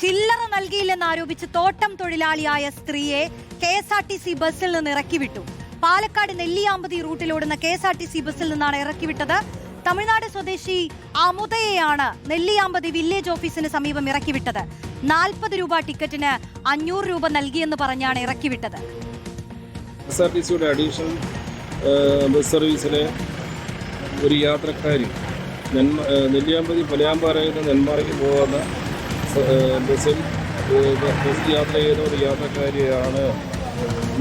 ചില്ലറ നൽകിയില്ലെന്ന് ആരോപിച്ച് തോട്ടം തൊഴിലാളിയായ സ്ത്രീയെ KSRTC ബസ്സിൽ നിന്ന് ഇറക്കിവിട്ടു. പാലക്കാട് നെല്ലിയാമ്പതി റൂട്ടിലോടുന്ന KSRTC ബസ്സിൽ നിന്നാണ് ഇറക്കിവിട്ടത്. തമിഴ്നാട് സ്വദേശി അമുദയെയാണ് നെല്ലിയാമ്പതി വില്ലേജ് ഓഫീസിന് സമീപം ഇറക്കിവിട്ടത്. 40 രൂപ ടിക്കറ്റിന് 500 രൂപ നൽകിയെന്ന് പറഞ്ഞാണ് ഇറക്കിവിട്ടത്. KSRTCയുടെ അഡീഷണൽ ബസ് സർവീസിലെ ഒരു യാത്രക്കാരി നെല്ലിയാമ്പതി പലയാമ്പാറയിൽ നിന്ന് നെന്മാറയ്ക്ക് പോകുന്ന ബസ് യാത്ര ചെയ്യുന്ന ഒരു യാത്രക്കാരിയാണ്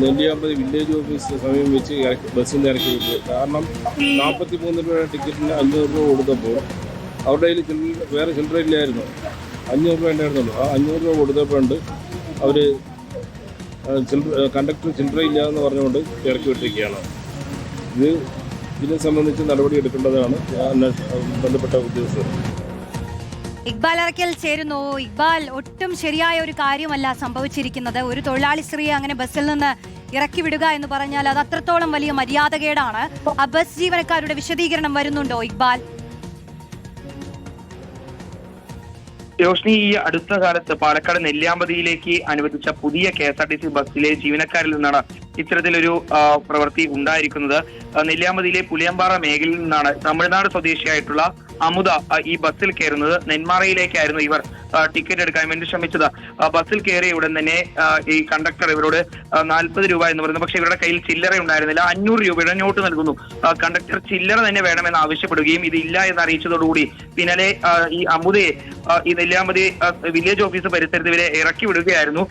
നെല്ലിയാമ്പതി വില്ലേജ് ഓഫീസിന് സമീപം വെച്ച് ബസ്സിൽ നിന്ന് ഇറക്കി വിട്ടത്. കാരണം 43 രൂപയുടെ ടിക്കറ്റിന് 500 രൂപ കൊടുത്തപ്പോൾ അവരുടെ കയ്യിൽ വേറെ ചില്ലറ ഇല്ലായിരുന്നു. 500 രൂപ ഉണ്ടായിരുന്നുള്ളൂ. ആ 500 രൂപ കൊടുത്തപ്പോഴുണ്ട് അവർ കണ്ടക്ടർ ചില്ലറ ഇല്ല എന്ന് പറഞ്ഞുകൊണ്ട് ഇറക്കി വിട്ടിരിക്കുകയാണ്. ഇതിനെ സംബന്ധിച്ച് നടപടി എടുക്കേണ്ടതാണ് ബന്ധപ്പെട്ട ഉദ്യോഗസ്ഥർ. ഇക്ബാൽ അറക്കൽ ചേരുന്നു. ഇക്ബാൽ, ഒട്ടും ശരിയായ ഒരു കാര്യമല്ല സംഭവിച്ചിരിക്കുന്നത്. ഒരു തൊഴിലാളി സ്ത്രീയെ അങ്ങനെ ബസ്സിൽ നിന്ന് ഇറക്കി വിടുക എന്ന് പറഞ്ഞാൽ അത് അത്രത്തോളം വലിയ മര്യാദകേടാണ്. ആ ബസ് ജീവനക്കാരുടെ വിശദീകരണം വരുന്നുണ്ടോ ഇക്ബാൽ? രോഷ്നി, ഈ അടുത്ത കാലത്ത് പാലക്കാട് നെല്ലിയാമ്പതിയിലേക്ക് അനുവദിച്ച പുതിയ KSRTC ബസ്സിലെ ജീവനക്കാരിൽ നിന്നാണ് ഇത്തരത്തിലൊരു പ്രവൃത്തി ഉണ്ടായിരിക്കുന്നത്. നെല്ലിയാമ്പതിയിലെ പുലിയമ്പാറ മേഖലയിൽ നിന്നാണ് തമിഴ്നാട് സ്വദേശിയായിട്ടുള്ള അമുദ ഈ ബസ്സിൽ കയറുന്നത്. നെന്മാറയിലേക്കായിരുന്നു ഇവർ ടിക്കറ്റ് എടുക്കാൻ വേണ്ടി ശ്രമിച്ചത്. ബസ്സിൽ കയറിയ ഉടൻ തന്നെ ഈ കണ്ടക്ടർ ഇവരോട് 40 രൂപ എന്ന് പറയുന്നു. പക്ഷെ ഇവരുടെ കയ്യിൽ ചില്ലറ ഉണ്ടായിരുന്നില്ല. 500 രൂപയുടെ നോട്ട് നൽകുന്നു. കണ്ടക്ടർ ചില്ലറ തന്നെ വേണമെന്ന് ആവശ്യപ്പെടുകയും ഇതില്ല എന്ന് അറിയിച്ചതോടുകൂടി പിന്നാലെ ഈ അമുദയെ ഈ നെല്ലിയാമ്പതി വില്ലേജ് ഓഫീസ് പരിസരത്ത് ഇവരെ ഇറക്കി വിടുകയായിരുന്നു.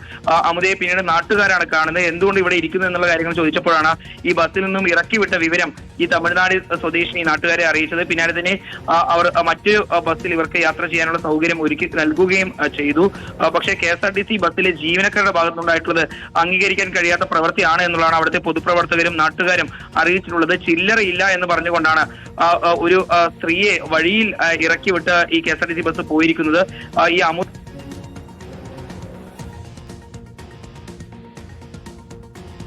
അമുദയെ പിന്നീട് നാട്ടുകാരാണ് കാണുന്നത്. എന്തുകൊണ്ട് ഇവിടെ ഇരിക്കുന്നു എന്നുള്ള കാര്യങ്ങൾ ചോദിച്ചപ്പോഴാണ് ഈ ബസ്സിൽ നിന്നും ഇറക്കി വിട്ട വിവരം ഈ തമിഴ്നാട് സ്വദേശിനി നാട്ടുകാരെ അറിയിച്ചത്. പിന്നാലെ തന്നെ അവർ മറ്റൊരു ബസ്സിൽ ഇവർക്ക് യാത്ര ചെയ്യാനുള്ള സൗകര്യം ഒരുക്കി നൽകുകയും ചെയ്തു. പക്ഷേ KSRTC ബസ്സിലെ ജീവനക്കാരുടെ ഭാഗത്തുനിന്നുണ്ടായിട്ടുള്ളത് അംഗീകരിക്കാൻ കഴിയാത്ത പ്രവൃത്തിയാണ് എന്നുള്ളതാണ് അവിടുത്തെ പൊതുപ്രവർത്തകരും നാട്ടുകാരും അറിയിച്ചിട്ടുള്ളത്. ചില്ലറയില്ല എന്ന് പറഞ്ഞുകൊണ്ടാണ് ഒരു സ്ത്രീയെ വഴിയിൽ ഇറക്കി വിട്ട് ഈ KSRTC ബസ് പോയിരിക്കുന്നത്. ഈ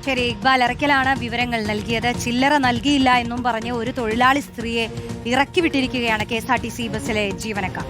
ശരി, ഇക്ബാൽ അറക്കലാണ് വിവരങ്ങൾ നൽകിയത്. ചില്ലറ നൽകിയില്ല എന്നും പറഞ്ഞ് ഒരു തൊഴിലാളി സ്ത്രീയെ ഇറക്കി വിട്ടിരിക്കുകയാണ് KSRTC ബസ്സിലെ ജീവനക്കാർ.